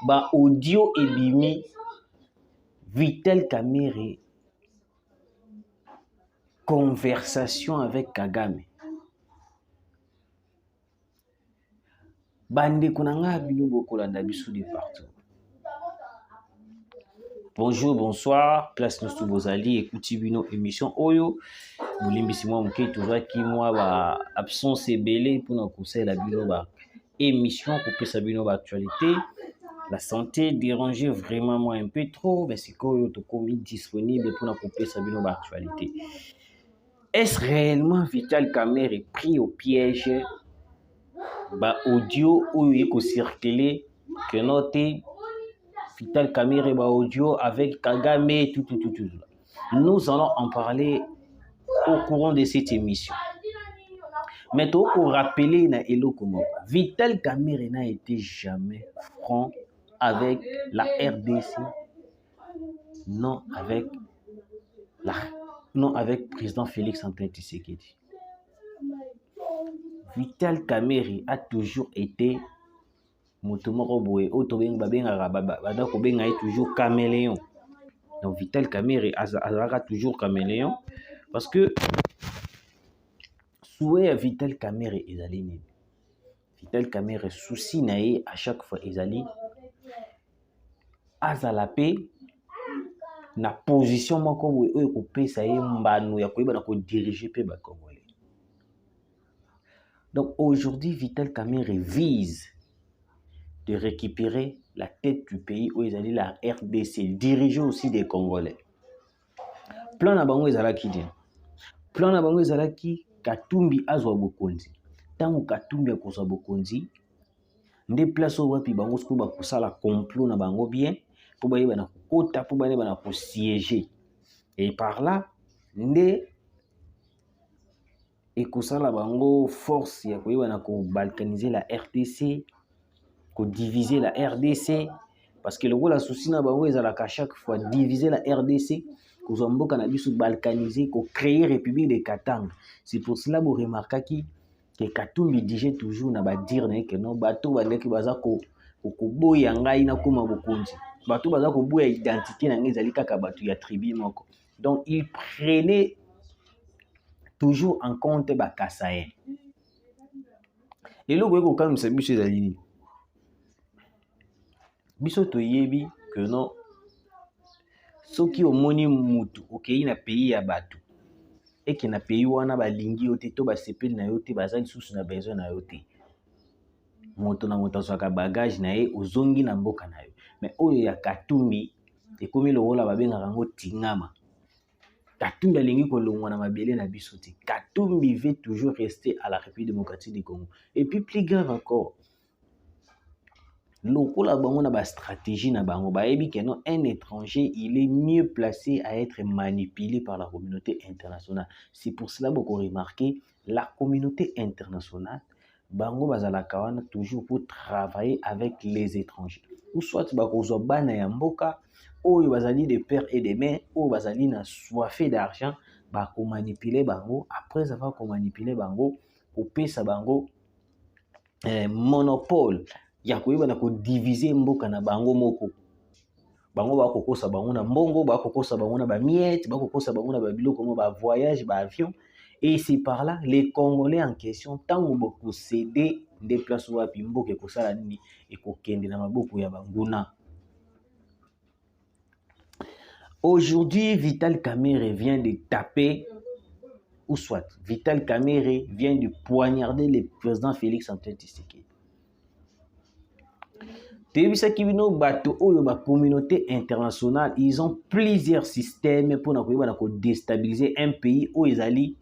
ba audio ebimi Vital Kamerhe conversation avec Kagame. Bande kunanga bino bokolanda biso de partout. Bonjour, bonsoir, place nous bozali écoutez bino émission Oyo. Bolimbisi moi muke toujours ki moi ba absence belé pour na conseil la bino ba émission pour pesa bino ba actualité. La santé dérangeait vraiment moi un peu trop, mais c'est quoi to komi disponible pour na pesa bino ba actualité. Est-ce réellement Vital Kamerhe pris au piège ba audio ou yeko circuler que noté Vital Kamerhe ba audio avec Kagame tout. Nous allons en parler au courant de cette émission. Mais pour rappeler na eloko moko, Vital Kamerhe n'a été jamais franc avec la RDC, non avec président Félix Antoine Tshisekedi. Vital Kamerhe a toujours été motomoko boye otobeng babenga bada ko benga toujours caméléon. Donc Vital Kamerhe azara toujours caméléon parce que souhait Vital Kamerhe ezali nini. Vital Kamerhe souci nae à chaque fois ezali azala pe na position moko boye oyo kopesa ye mbano ya koyeba na ko diriger pe ba Congolais. Donc aujourd'hui, Vital Kamerhe vise de récupérer la tête du pays où ils allaient la RDC, diriger aussi des Congolais. Plan na bango ezalaki dia. Plan na bango ezalaki Katumbi azwa bokonzi. Tango Katumbi akozwa bokonzi, nde place o wapi bango siko ba kusala complot na bango bien pour ba yeba na kota pour ba yeba na ko siéger. Et par là, nde et kusala bango force ya koyeba na ko balkaniser la RDC, ko diviser la RDC parce que le rôle la souci na bango ezalaka chaque fois diviser la RDC, ko zomboka na biso balkaniser, ko créer république de Katanga. C'est pour cela vous remarquez que Katumbi disait toujours na ba dire na que non bato baleki baza ko boya ngai na koma bokonzi. Bato baza ko boya identité na ngai ezali kaka bato ya tribu moko. Donc il prenait toujours en compte Bakasaye. Et là, vous voyez comme c'est biso ezali. Biso toyebi que non. Soki omoni mutu okei na pays ya bato. Et qui na pays wana balingi yote to ba sepeli na yote bazali susu na besoin na yote. Moto na moto azwaka bagage na ye ozongi na mboka na yo. Mais oyo ya Katumbi ekomi lokola babengaka ngo tingama. Katumbi alingi kolongwa na mabele na biso te. Katumbi veut toujours rester à la République démocratique du Congo. Et puis plus grave encore, lokola bango na ba stratégie na bango ba yebi que non un étranger il est mieux placé à être manipulé par la communauté internationale. C'est pour cela beaucoup remarqué la communauté internationale bango bazalaka wana toujours pour travailler avec les étrangers. Ou soit bakozwa bana ya mboka oyo bazali de père et de mère oyo bazali na soifé d'argent ba ko manipuler bango après avoir ko manipuler bango ko pesa bango monopole ya koyeba na ko diviser mboka na bango moko. Bango ba kokosa bango na mbongo, ba kokosa bango na ba miette, ba kokosa bango na ba biloko mo ba voyage, ba avion. Et c'est par là les Congolais en question tango beaucoup céder des places wapi mboka ko sala nini et ko kende na maboko ya banguna. Aujourd'hui, Vital Kamerhe vient de taper, ou soit Vital Kamerhe vient de poignarder le président Félix Antoine Tshisekedi. La communauté internationale, ils ont plusieurs systèmes pour déstabiliser un pays où ils allaient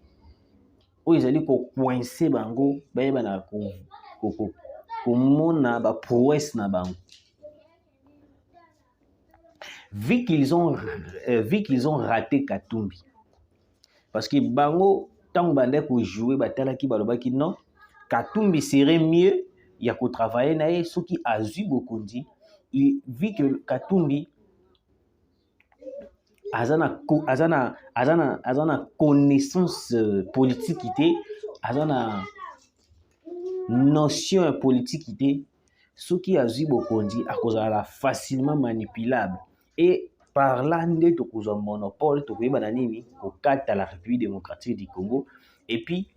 coincer bango, prouesse na bango. Vu qu'ils ont raté Katumbi, parce que bango tant bande ko jouer batala ki balobaki non, Katumbi serait mieux il y a qu'au travailler nae ceux qui a eu beaucoup dit il vit que Katumbi azana connaissance politique azana notion politique ce qui a eu bokondi à cause de la facilement manipulable et par là nde to cause monopole to koyeba na nini au cadre de la République démocratique du Congo et puis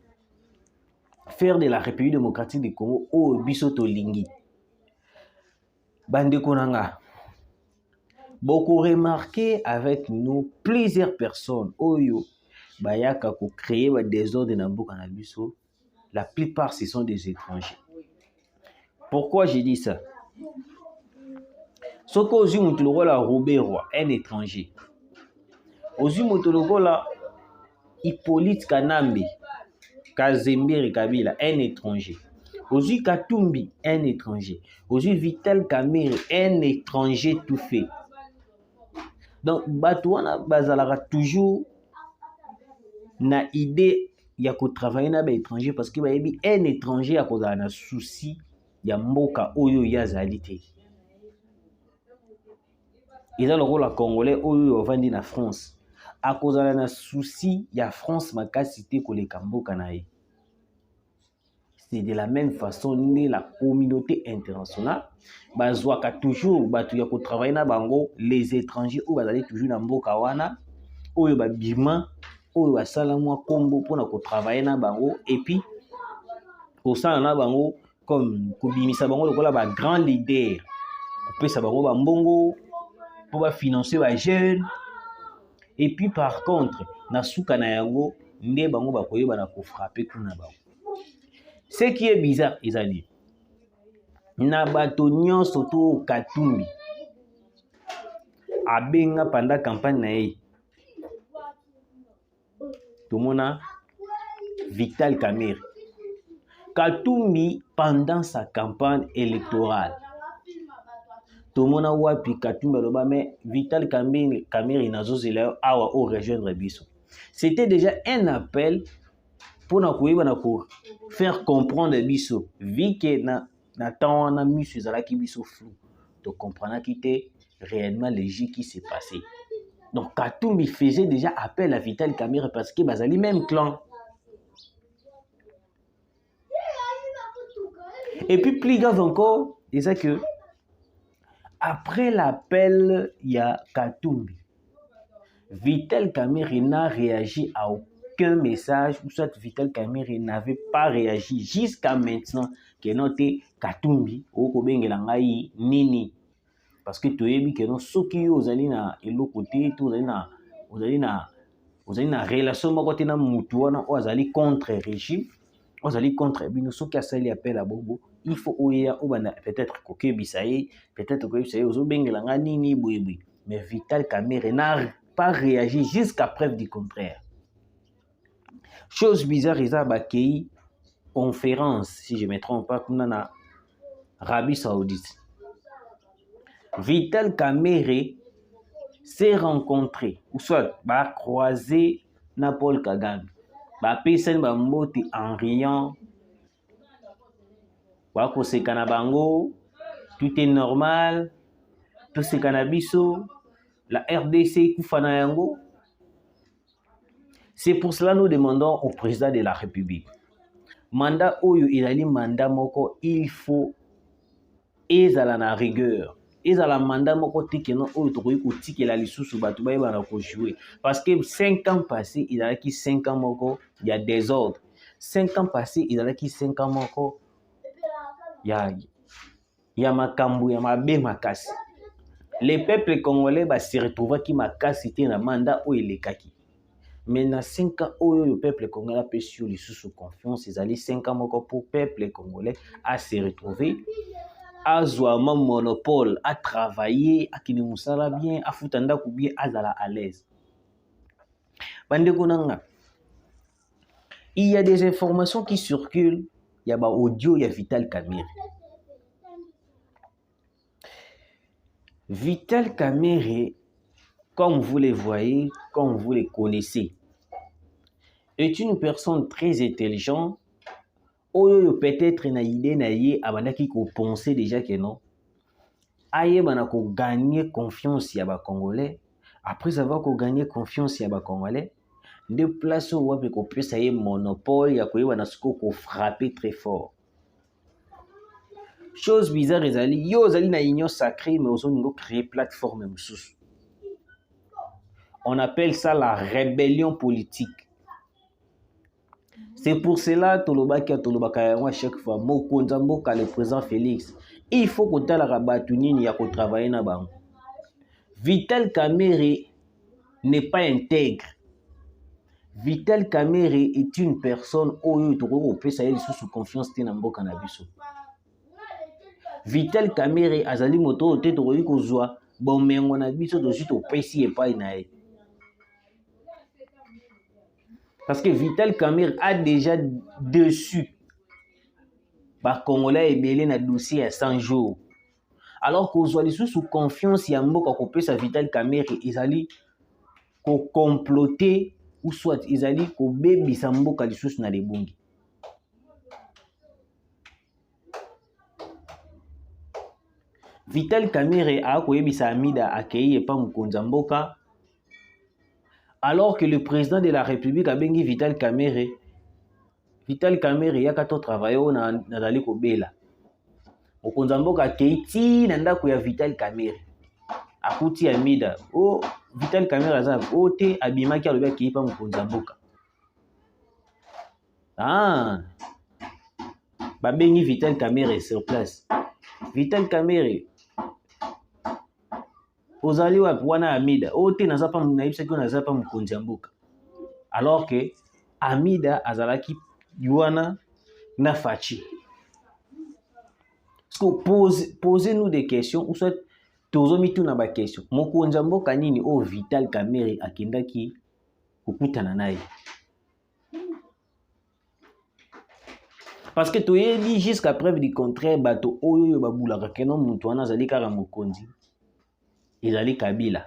faire de la République démocratique du Congo au biso to lingi bande konanga. Beaucoup remarqué avec nous plusieurs personnes oyo bayaka ko créer ba désordre na mboka na biso. La plupart ce sont des étrangers. Pourquoi j'ai dit ça? Ce qu'aux Mutologola Robert Roy, un étranger. Aux Mutologola Hippolyte Kanambe, Kazembe Kabila, un étranger. Aux Katumbi, un étranger. Aux Vital Kamerhe, un étranger tout fait. Donc, Batouana Bazalara toujours na idée ya ko travailler na ba étranger parce que ba yebi un étranger a cause na souci ya mboka oyo ya zalité. Ils ont le rôle à Congolais oyo vandi na France. A cause na souci ya France makasité ko le kamboka na ye. C'est de la même façon ni la communauté internationale bazwaka toujours batu ya ko travailler na bango les étrangers ou bazali toujours na mboka wana oyo ba bima oyo basala mwa kombo pona ko travailler na bango et puis ko sala na bango comme ko bimisa bango lokola ba grand leader ko pesa bango ba mbongo pour ba financer ba jeunes et puis par contre na suka na yango nde bango ba koyeba na ko frapper kuna bango. Ce qui est bizarre ezali na bato nyonso to Katumbi abenga pendant campagne na ye tomona Vital Kamerhe Katumbi pendant sa campagne électorale tomona wapi Katumbi aloba mais Vital Kamerhe nazozela awa au rejoindre biso. C'était déjà un appel pour na koyeba na ko faire comprendre biso vu que na temps na misu ezalaki biso flou to comprendre qui était réellement le jeu qui s'est passé. Donc Katumbi faisait déjà appel à Vital Kamerhe parce que bazali même clan. Et puis plus grave encore, c'est que après l'appel il y a Katumbi, Vital Kamerhe n'a réagi à aucun message ou soit Vital Kamerhe n'avait pas réagi jusqu'à maintenant que notre Katumbi au kobengela ngai nini parce que toyebi que non soki ozali na eloko te to ozali na relation moko te na mutu wana ozali contre régime ozali contre bino soki asali appel à bobo il faut oya obana peut-être kokebisa ye peut-être kokebisa ye ozobengela ngai nini boyebi mais Vital Kamerhe n'a pas réagi jusqu'à preuve du contraire. Chose bizarre, ils ont bakei conférence, si je ne me trompe pas, comme dans Arabie Saoudite. Vital Kamerhe s'est rencontré, ou soit croisé na Paul Kagame. Pesen ba mbote en riant, ko se kanabango, tout est normal, tout se kanabiso, la RDC kufana yango. C'est pour cela que nous demandons au président de la République. Mandat oyo ezali mandat moko il faut ezala na rigueur. Ezala mandat moko tikeno oyo tokoki kotikela lisusu bato bayeba na ko jouer parce que 5 ans passés ezalaki 5 ans moko il y a désordre. 5 ans passés ezalaki 5 ans moko ya makambu ya mabe makasi. Les peuples congolais se retrouvaki makasi te na mandat oyo elekaki. Mais dans 5 ans, le peuple congolais a sur les sous confiance. Ils allaient 5 ans encore pour le peuple congolais à se retrouver, à avoir un monopole, à travailler, à qui nous sera bien, à foutre ou bien à l'aise. Il y a des informations qui circulent. Il y a audio, il y a Vital Kamerhe. Vital Kamerhe, comme vous les voyez, comme vous les connaissez, est une personne très intelligente. Oyo peut-être na idée na ye abandaki ko penser déjà que non. Aye bana ko gagner confiance ya ba Congolais. Après avoir ko gagner confiance ya ba Congolais, de place où wapi ko pesa ye monopole ya ko yeba na siko ko frapper très fort. chose bizarre ezali yo ozali na union sacrée mais ozolingo créer plateforme mosusu. On appelle ça la rébellion politique. C'est pour cela tolobaki tolobaka yango à chaque fois mokonzi mboka le président Félix il faut kotalaka bato nini ya kotravailler na bango. Vital Kamerhe n'est pas intègre. Vital Kamerhe est une personne oyo toko pesa ye sous confiance te na mboka na biso. Vital Kamerhe azali moto te toko kozwa bomengo na biso dosi to pesi epai na ye. Parce que Vital Kamerhe a déjà dessus par Congolais ebele na dossier à 100 jours. Alors kozwa sous confiance ya mboka ko pesa Vital Kamerhe ezali ko comploter ou soit ezali ko bebisa mboka lisusu na lebungi. Vital Kamerhe a koyebisa Amida akei epa mokonzi mboka alors que le président de la République a bengi Vital Kamerhe. Vital Kamerhe yaka to travailler na nazali ko bela. Mokonzi mboka akei ti na ndako ya Vital Kamerhe. Akuti Amida oh Vital Kamerhe azali ote abimaki alobi akei pa mokonzi mboka. Babengi Vital Kamerhe sur place. Vital Kamerhe ozali wapi wana Amida ote nazapa naibisa ko nazapa mokonzi mboka. Alors que Amida azalaki yuana na fachi. Posez-nous des questions ou soit tozomitu na ba question. Mokonzi mboka nini o Vital Kamerhe akendaki kokutana naye. Parce que tu es dit jusqu'à preuve du contraire bato oyo babulaka keno mutu wana azali kaka mokonzi. Ezali Kabila.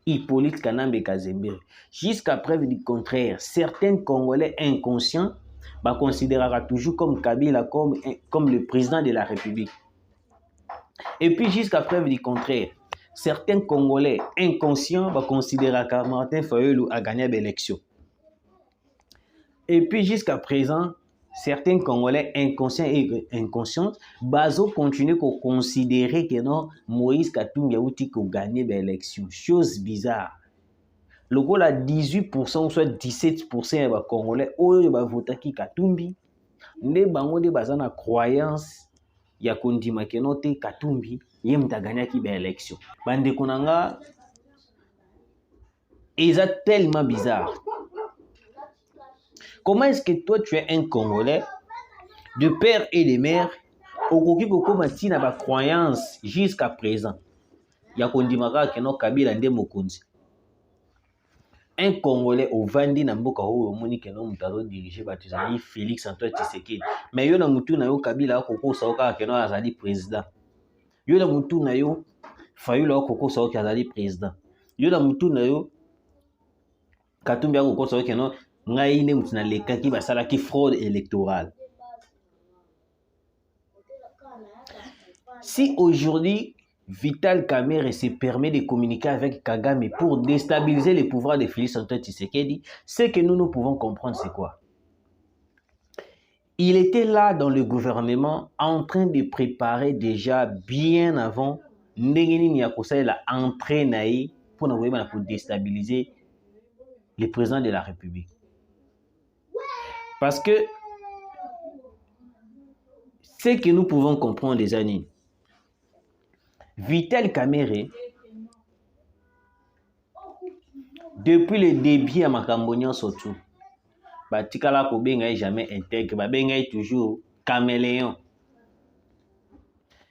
Hippolyte Kanambe Kazembere. Jusqu'à preuve du contraire, certains Congolais inconscients considérera toujours comme Kabila comme le président de la République. Et puis jusqu'à preuve du contraire, certains Congolais inconscients considérera que Martin Fayulu a gagné l'élection. Et puis jusqu'à présent, certains Congolais inconscients et inconscients continuent à considérer que non, Moïse Katumbi a gagné l'élection. Chose bizarre. Le goal à 18% ou soit 17% des Congolais ont voté Katumbi. Ne bango de bazana croyance ya kondima kenote Katumbi yem ta gagné l'élection. Bande konanga est tellement bizarre. Comment est-ce que toi tu es un Congolais de père et de mère okoki kokomati na ba croyance jusqu'à présent ya kondimaka keno Kabila nde mokonzi. Un Congolais au vandi na mboka oyo omoni keno mutazo diriger batuzali Félix Antoine Tshisekedi. Mais yo na mutu na yo Kabila akoko saoka keno azali président. Yo na mutu na yo Fayulu akoko saoka azali président. Yo na mutu na yo Katumbi akoko saoka keno ngai ne mutu na lekaki basalaki fraude électorale. Si aujourd'hui Vital Kamerhe se permet de communiquer avec Kagame pour déstabiliser les pouvoirs de Félix Antoine Tshisekedi, ce que nous pouvons comprendre, c'est quoi? Il était là dans le gouvernement en train de préparer déjà bien avant l'entrée pour déstabiliser le président de la République. Parce que ce que nous pouvons comprendre des années, Vital Kamerhe, depuis le début à Makambonian surtout, Batikala Kobenga jamais intègre, Babenga est toujours caméléon.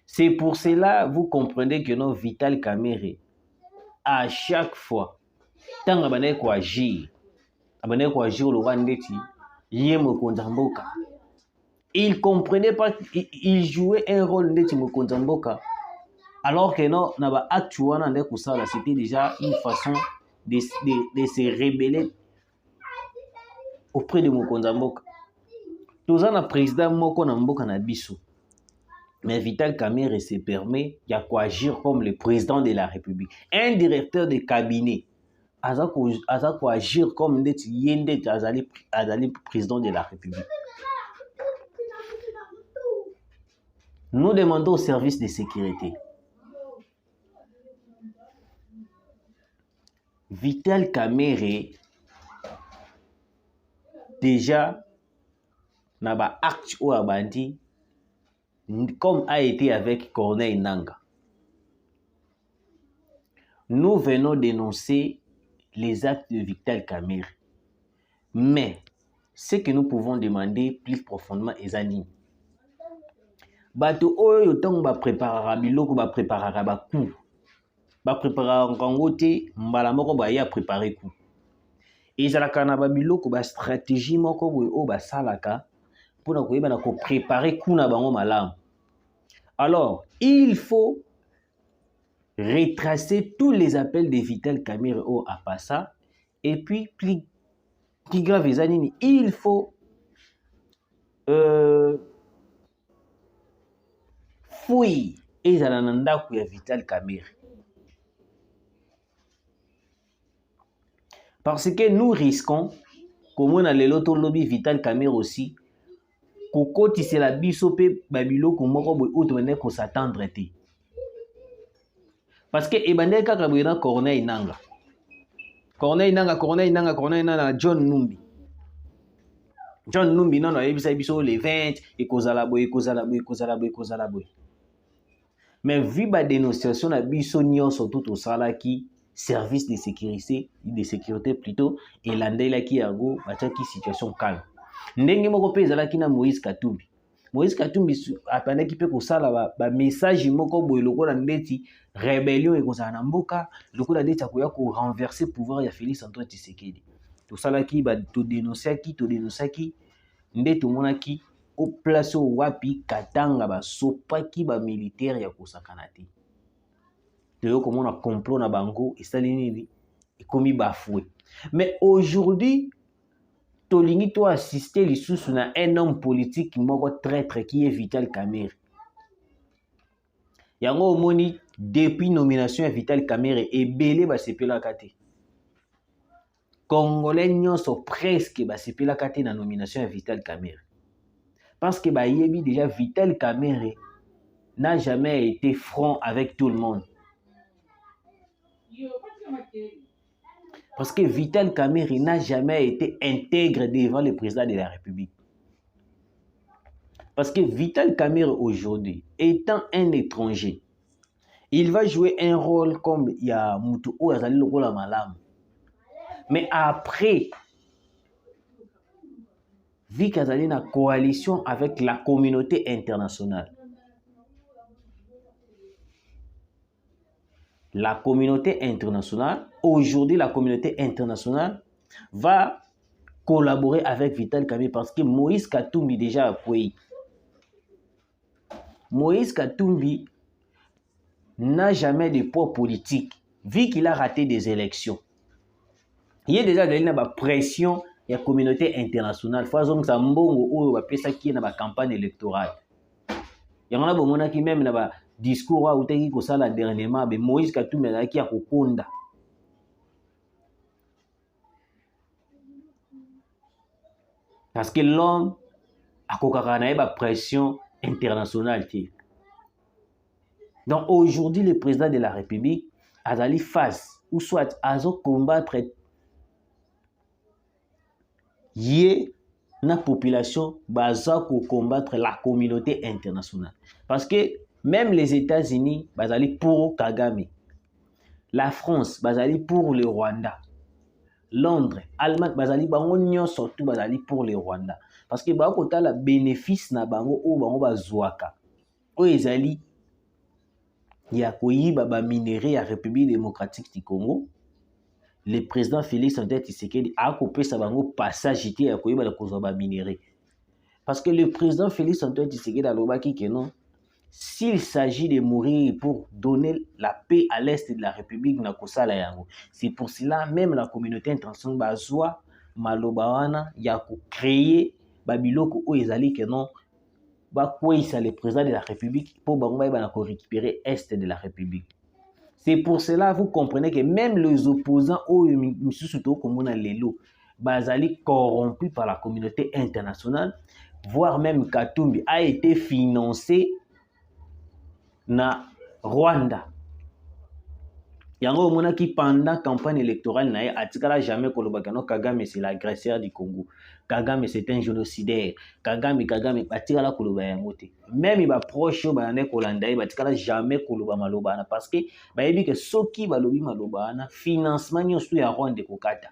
C'est pour cela, vous comprenez que non Vital Kamerhe, à chaque fois, tant abandonné quoi agir le Rwandeti, Yemo Konzamboka. Il comprenait pas, il jouait un rôle de Timo Konzamboka. Alors que non, c'était déjà une façon de se rebeller auprès de Mokonzi Mboka. Tous un président Moko na Mboka na biso. Mais Vital Kamerhe se permet d'agir comme le président de la République. Un directeur de cabinet a agir comme le président de la République. Nous demandons au service de sécurité. Vital Kamerhe, déjà, n'a pas acte ou abandi, comme a été avec Corneille Nangaa. Nous venons dénoncer les actes de Vital Kamerhe. Mais, ce que nous pouvons demander plus profondément est Zani. Bato oyo tong ba préparera biloko ba préparera ba coup. Ba préparera ngangote mbala moko ba ya préparer coup. Ezalaka na ba biloko ba stratégie moko boye o ba salaka pour na koyeba na ko préparer coup na bango malamu. Alors, il faut retracer tous les appels de Vital Kamerhe au Apassa et puis plus grave ezanini, il faut fouille ezala na ndako ya Vital Kamerhe. Parce que nous risquons, comme on a le loto lobby Vital Kamerhe aussi, kokoti c'est la bisope babilo komoko boy auto ko s'attendre te. Parce que ebande kaka boy na Corneille Nangaa. Corneille Nangaa John Numbi. John Numbi non yebisa biso les 20 et kozala boy. Mais vu ba dénonciation na biso nyonso tout au salaki service de sécurité plutôt et landelaki yango bataki situation calme. Ndenge moko pe ezalaki na Moïse Katumbi. Moïse Katumbi apandaki pe kosala ba message moko boye lokola ndeti rébellion ekozala na mboka, lokola ndeti akoya ko renverser pouvoir ya Félix Antoine Tshisekedi. Tosalaki ba to dénonçaki nde tomonaki au place wapi Katanga ba sopaki ba militaire ya kosakana te. Toyo komona complot na bango esali nini ekomi bafoué. Mais aujourd'hui tolingi to assister lisusu na un homme politique moko traître qui est Vital Kamerhe. Yango omoni depuis nomination ya Vital Kamerhe ebele basepelaka te. Congolais nyonso presque basepelaka te na nomination ya Vital Kamerhe. Parce que bayebi déjà Vital Kamerhe n'a jamais été franc avec tout le monde. Parce que Vital Kamerhe n'a jamais été intègre devant le président de la République. Parce que Vital Kamerhe aujourd'hui, étant un étranger, il va jouer un rôle comme il y a Moutou ou Azali Lokola Malam. Mais après, vu qu'Azali a une coalition avec la communauté internationale, la communauté internationale, aujourd'hui la communauté internationale va collaborer avec Vital Kamerhe parce que Moïse Katumbi déjà a appuyé. Moïse Katumbi n'a jamais de poids politique, vu qu'il a raté des élections. Il y a déjà une pression de la communauté internationale. Il faut que ça soit une campagne électorale. Il y en a qui même dans discours où il y a dernièrement, Moïse Katumbi qui a kokonda. Parce que l'homme a une pression internationale. Donc aujourd'hui, le président de la République a allé face ou soit à combattre la population baza pour combattre la communauté internationale. Parce que même les États-Unis bazali pour Kagame, la France bazali pour le Rwanda, Londres, Allemagne bazali bango nyon surtout bazali pour le Rwanda. Parce que ba kota la bénéfice na bango o bango bazwaka. O ezali ya koyiba ba minerai ya République démocratique du Congo. Le président Félix Antoine Tshisekedi a coupé sa bango passage ité ya koyiba la kozwa ba minerai. Parce que le président Félix Antoine Tshisekedi a lobaki que non, s'il s'agit de mourir pour donner la paix à l'est de la République na kosala yango. C'est pour cela même la communauté internationale bazwa maloba wana ya ko créer babiloko o ezali que non ba kwesa le président de la République pour bango ba ko récupérer est de la République. C'est pour cela vous comprenez que même les opposants au misusu to komona lelo bazali corrompus par la communauté internationale, voire même Katumbi a été financé na Rwanda. Yango mona qui pendant campagne électorale na atikala jamais kolobaka no Kagame c'est l'agresseur du Congo. Kagame c'est un génocidaire. Kagame atikala koloba yango te. Même ba proche ba ne kolanda atikala jamais koloba maloba na parce que ba yebi que soki balobi maloba na financement nyonso ya Rwanda kokata.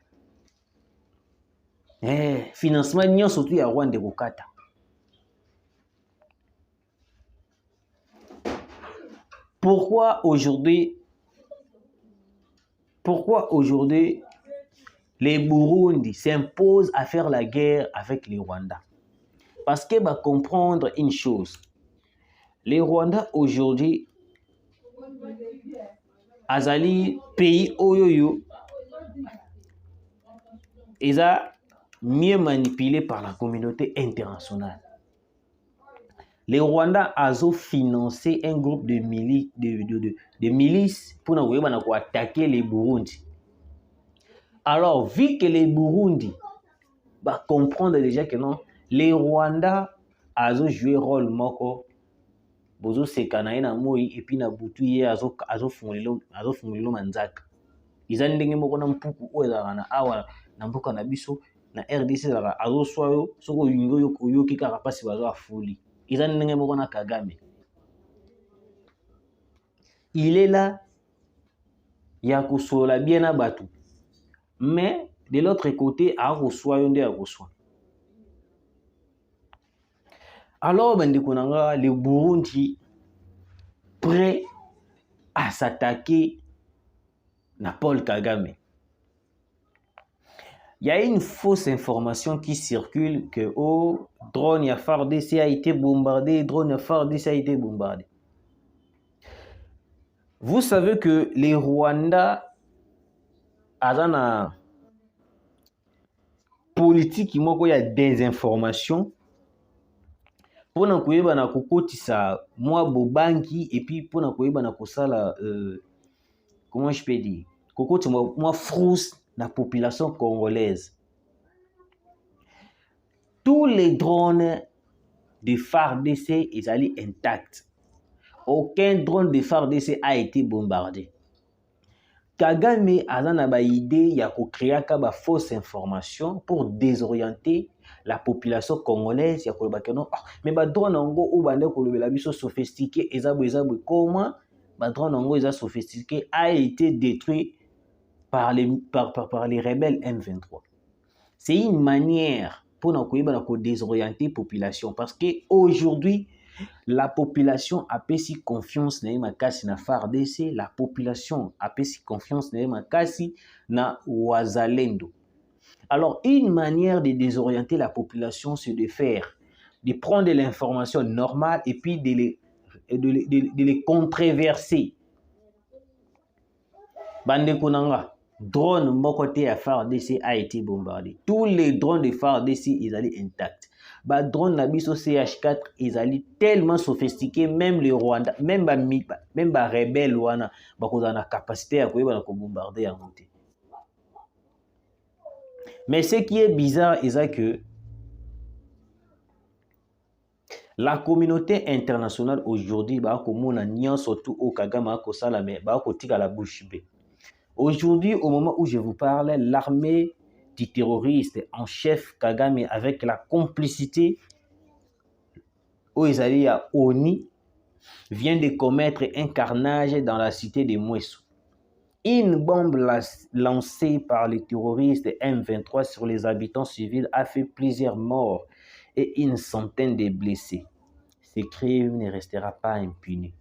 Financement nyonso ya Rwanda kokata. Pourquoi aujourd'hui les Burundi s'imposent à faire la guerre avec les Rwandais? Parce que va comprendre une chose. Les Rwandais aujourd'hui, azali pays oyoyo, ils sont mieux manipulés par la communauté internationale. Les Rwandais ont financé un groupe de milices pour attaquer les Burundi. Alors, vu que les Burundi comprendre déjà que non, les Rwandais ont joué rôle moko, bozo sekana na moi et puis na butu ye azo fungulilo manzaka. Ils ndenge moko na mpuku o ezana awa na mboka na biso na RDC la azo soyo soko yingo yoki kaka pasi bazo afuli. Ils ndenge moko na Kagame. Il est là ya kusola bien na batu. Mais de l'autre côté, à reçoit yonde à reçoit. Alors, le Burundi prêt à s'attaquer à Paul Kagame. Il y a une fausse information qui circule que drone ya FARDC a été bombardé, drone ya FARDC a été bombardé. Vous savez que les Rwandais azana politique moko ya désinformation pour na koyeba na kokotisa moi bobanki et puis pour na koyeba na kosala comment je peux dire kokoti moi frousse la population congolaise. Tous les drones de FARDC ils allaient intacts. Aucun drone de FARDC a été bombardé. Kagame a une idée ya ko créer ba fausse information pour désorienter la population congolaise ya ko ba non mais ba drone ngo ou bande ko lobela biso sophistiqué ezabo comment ba drone ngo eza sophistiqué a été détruit par les rebelles M23. C'est une manière pour na ko désorienter population parce que aujourd'hui la population a pesi confiance na makasi na FARDC, la population a pesi confiance na makasi na wazalendo. Alors une manière de désorienter la population c'est de prendre l'information normale et puis de les controverser. Bande konanga drone mokote à FARDC a été bombardé. Tous les drones de FARDC ils allaient intacts. Ba drone na biso CH4 ils allaient tellement sophistiqués même les Rwandais même ba rebelle wana bakoza na capacité ya koyeba na ko bombarder ya monter. Mais ce qui est bizarre c'est que la communauté internationale aujourd'hui ba komona nyonso tout au Kagame ko sala mais ba ko tika la bouche bée. Aujourd'hui, au moment où je vous parle, l'armée du terroriste en chef Kagame avec la complicité Oezali à ONI vient de commettre un carnage dans la cité de Mouessou. Une bombe lancée par les terroristes M23 sur les habitants civils a fait plusieurs morts et une centaine de blessés. Ce crime ne restera pas impuni.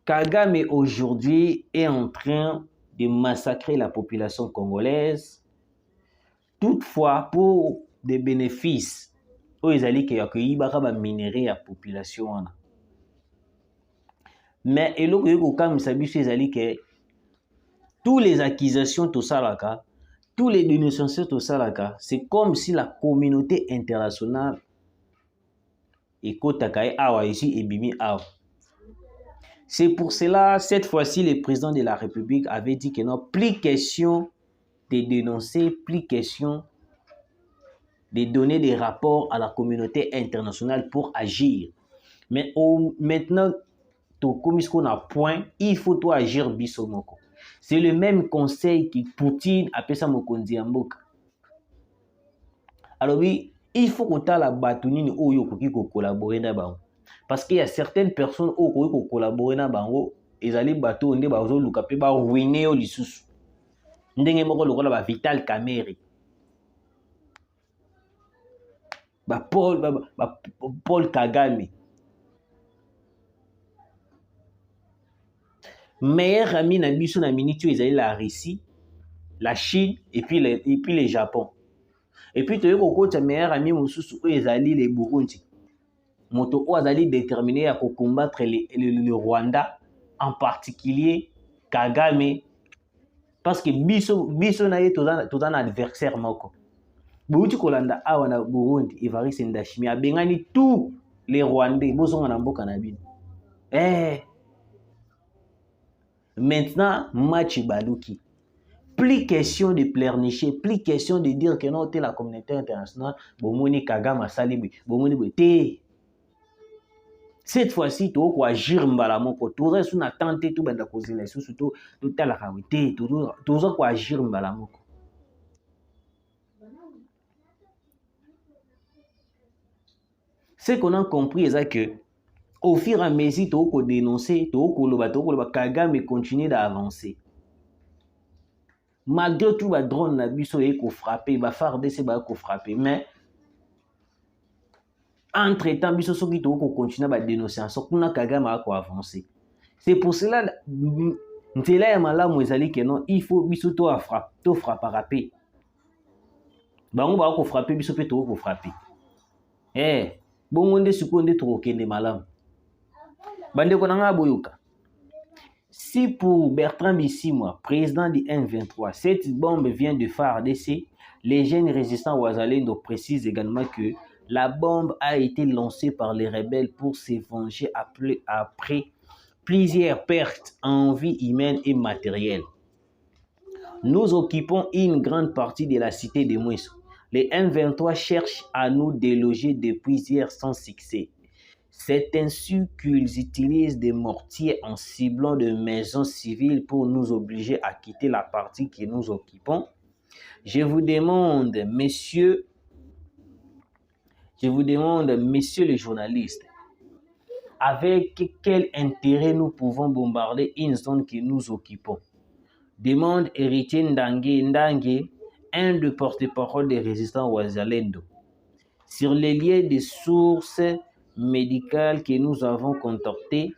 Kagame aujourd'hui est en train de massacrer la population congolaise. Toutefois, pour des bénéfices, ils allaient minérer la population. Mais tous les accusations, tout ça, tous les dénonciations, tout ça, c'est comme si la communauté internationale est ici et bimi awa. C'est pour cela, cette fois-ci, le président de la République avait dit que non, plus question de dénoncer, plus question de donner des rapports à la communauté internationale pour agir. Mais maintenant, comme on a point, il faut toi agir bisomoko. C'est le même conseil que Poutine appelle ça mokonzi amboka. Alors oui, il faut qu'on t'a la batonine ou yokoki ko collaborer na bango. Parce qu'il y a certaines personnes qui ont collaboré na bango, ils allaient bateau onde bazo luka pe ba ruiner yo lisusu. Ndenge moko lokola ba Vital Kamerhe. Paul Kagame. Meilleur ami na biso na minute ils allaient la Russie, la Chine et puis le Japon. Et puis tu as meilleur ami mosusu ils allaient les Burundi. Moto o azali déterminé à combattre le Rwanda, en particulier Kagame, parce que biso na ye toza na adversaire moko. Bouti kolanda awa na Burundi, Evariste Ndayishimiye abengani tous les Rwandais bozonga na mboka na bino. Maintenant match baluki. Plus question de pleurnicher, plus question de dire que non, la communauté internationale, bomoni Kagame asali, bomoni bote. Cette fois-ci, tu vas agir mbala moko. Tu vas sur na tente tout banda kozela sous tout la kawite. Tu vas agir mbala moko. Ce qu'on a compris c'est que au fur et à mesure tu vas dénoncer, tu vas Kagame continue d'avancer. Malgré tout, le drone na biso eko frapper, ba FARDC ba eko frapper, mais entre-temps, biso soki to ko continuer ba dénonciation, kuna Kagame a ko avancer. C'est pour cela ntela ya malamu ezali que non, il faut biso to frapper. Bango ba ko frapper biso pe to ko frapper. Bongo nde sukonde to kende malamu. Bande ko nanga boyoka. Si pour Bertrand Bisimwa, président du M23, cette bombe vient de FARDC, les jeunes résistants Wazalendo précisent également que la bombe a été lancée par les rebelles pour se venger après plusieurs pertes en vie humaine et matérielle. Nous occupons une grande partie de la cité de Mouesso. Les M23 cherchent à nous déloger depuis hier sans succès. C'est ainsi qu'ils utilisent des mortiers en ciblant des maisons civiles pour nous obliger à quitter la partie que nous occupons. Je vous demande, messieurs les journalistes, avec quel intérêt nous pouvons bombarder une zone que nous occupons? Demande Héritier Ndangue, un des porte-parole des résistants Wazalendo. Sur les liens des sources médicales que nous avons contactées,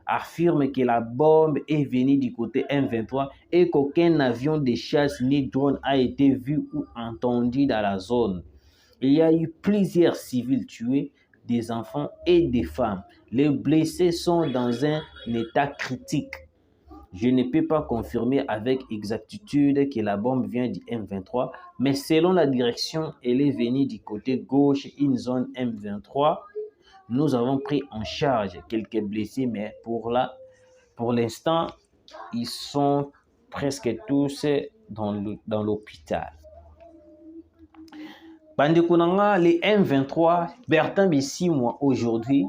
affirme que la bombe est venue du côté M23 et qu'aucun avion de chasse ni drone a été vu ou entendu dans la zone. Il y a eu plusieurs civils tués, des enfants et des femmes. Les blessés sont dans un état critique. Je ne peux pas confirmer avec exactitude que la bombe vient du M23, mais selon la direction, elle est venue du côté gauche, une zone M23. Nous avons pris en charge quelques blessés, mais pour l'instant, ils sont presque tous dans l'hôpital. Bandekonanga, les M23, Bertrand Bisimwa aujourd'hui,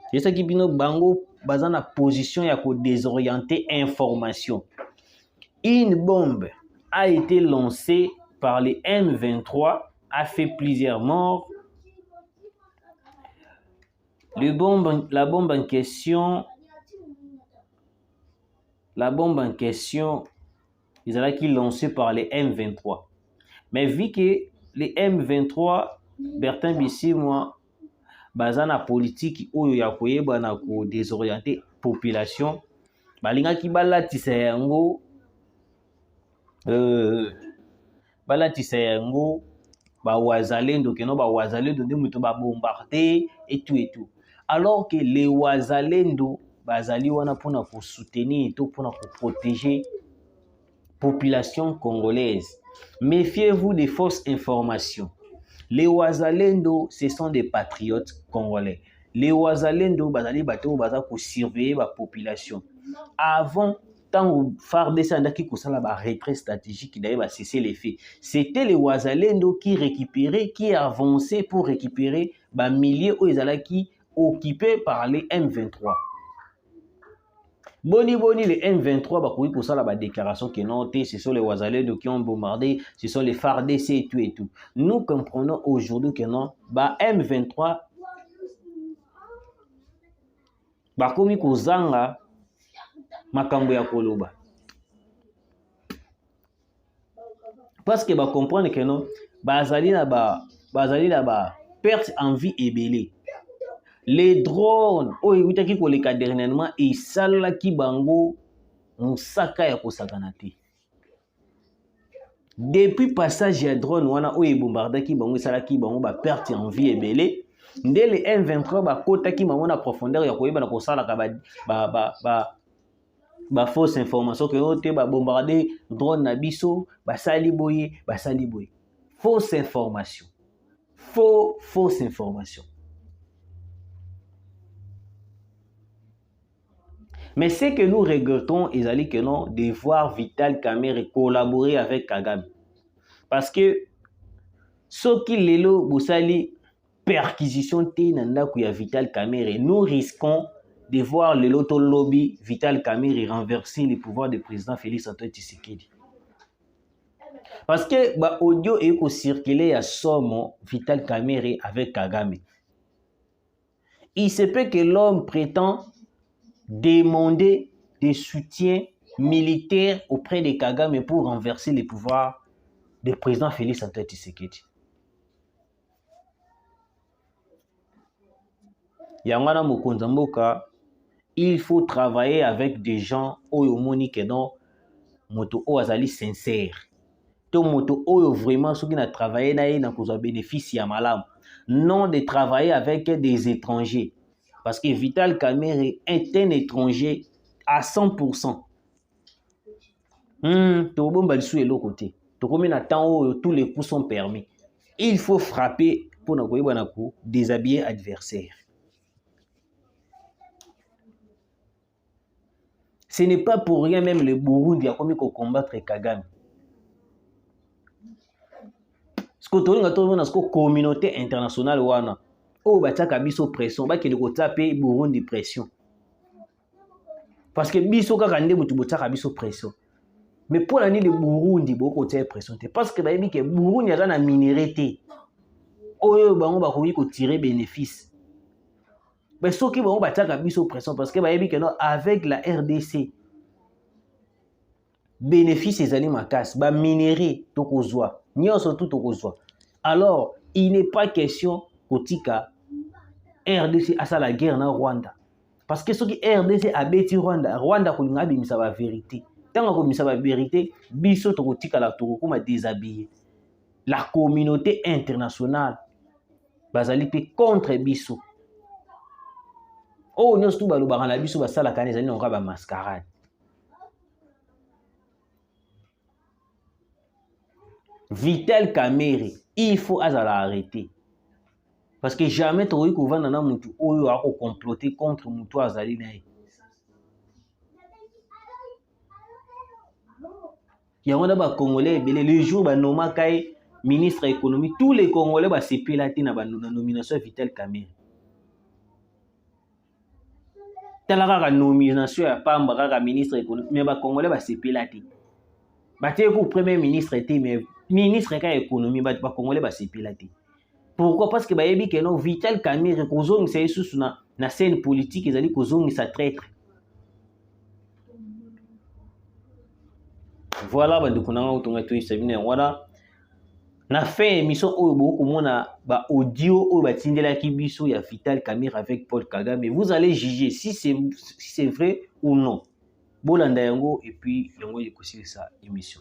c'est ça qui bino bango basant la position ya ko désorienter information. Une bombe a été lancée par les M23, a fait plusieurs morts. La bombe en question, ils allaient qui lancée par les M23. Mais vu que les M23, Bertrand Bisimwa, basant la politique oyo ya koyeba na ko désorienter population, balinga ki balatisa yango ba Wazalendo keno ba Wazalendo nde muto ba bombarder et tout. Alors que les Wazalendo bazali wana pona ko soutenir to pona ko protéger population congolaise. Méfiez-vous des fausses informations. Les Wazalendo, ce sont des patriotes congolais. Les Wazalendo, bazali bato baza ko surveiller la population. Avant, tant FARDC andaki kosala ba retrait stratégique d'ailleurs va cesser les faits. C'était les Wazalendo qui récupéraient, qui avançaient pour récupérer ba milliers où ils allaient qui occupés par les M23. Boni les M23 bakoui kosala ba déclaration que non, ce sont les Wazalendo qui ont bombardé, ce sont les FARDC et tout et tout. Nous comprenons aujourd'hui que non, ba M23 bakomi kozanga makambo ya koloba. Parce que ba comprendre que non, bazali na ba perte en vie ebele. Les drones oyo utaki koleka dernièrement esalaki bango musaka ya kosakana te. Depuis passage ya drone wana oyo bombardaki bango esalaki bango ba perte en vie ebele. Nde le M23 bakotaki bango na profondeur ya koyeba na kosalaka ba fausse information que ote ba bombarder drone na biso basali boye. Fausse information. Fausse information. Mais ce que nous regrettons, c'est que non, de voir Vital Kamerhe collaborer avec Kagame. Parce que ce qui lelo bosali perquisition te nanda kuya Vital Kamerhe, nous risquons de voir le loto lobby Vital Kamerhe renverser le pouvoir du président Félix Antoine Tshisekedi. Parce que ba audio est circulé à Somo Vital Kamerhe avec Kagame. Il se peut que l'homme prétend demander des soutiens militaires auprès de Kagame pour renverser le pouvoir du président Félix Antoine Tshisekedi. Yangwana Mokonza Mboka, il faut travailler avec des gens oyo moni que non moto o azali sincère. To moto oyo vraiment ceux qui na travaillé na koza bénéfice ya malam. Non de travailler avec des étrangers. Parce que Vital Kamerhe est un étranger à 100%. Tous les coups sont permis. Il faut frapper pour déshabiller adversaire. Ce n'est pas pour rien même le Burundi a commis qu'on combattre Kagame. Ce que tu as dit, communauté internationale wana. Oh, bataka biso pression, ba kele ko taper Burundi pression. Parce que biso kaka nde mutu botaka biso pression. Mais pour l'année de Burundi, beaucoup de pression. Parce que bayebi ke Burundi a na minéralité. Oyo bango ba ko tirer bénéfice. Mais ceux qui vont bataka biso pression parce que bayebi ke non avec la RDC. Bénéfice ezali makasi, ba minéré tokozwa, nyonso tout tokozwa. Alors, il n'est pas question kotika RDC a la guerre na Rwanda. Parce que ce qui RDC a bêti Rwanda, Rwanda kolinga bimisa ba vérité. Tant que bimisa ba vérité, biso tokotika la tokoma déshabiller. La communauté internationale bazali pe contre biso. Oh, nous tout balobara na biso basala kaneza ni onka ba mascarade. Vital Kamerhe, il faut arrêter. Parce que jamais tu n'as pas na mutu oyo a comploter contre mutu azali na ye. Yango na ba Congolais belé le jour ba noma kai ministre économie, tous les Congolais ba sepelati na ba nomination Vital Kamerhe. Talaka nomination ya pamba kaka ministre économie, mais ba Congolais ba sepelati. Ba te ko premier ministre était mais ministre ka économie ba Congolais ba sepelati. Pourquoi? Parce que bayebi que non Vital Kamerhe kozongi sa yesu na scène politique ezali kozongi sa traître. Voilà ba dukunanga utonga to isabine wala na fin émission oyo boko mona ba audio oyo batindela ki biso ya Vital Kamerhe avec Paul Kagame. Vous allez juger si c'est vrai ou non. Bolanda yango et puis yango yekosili sa émission.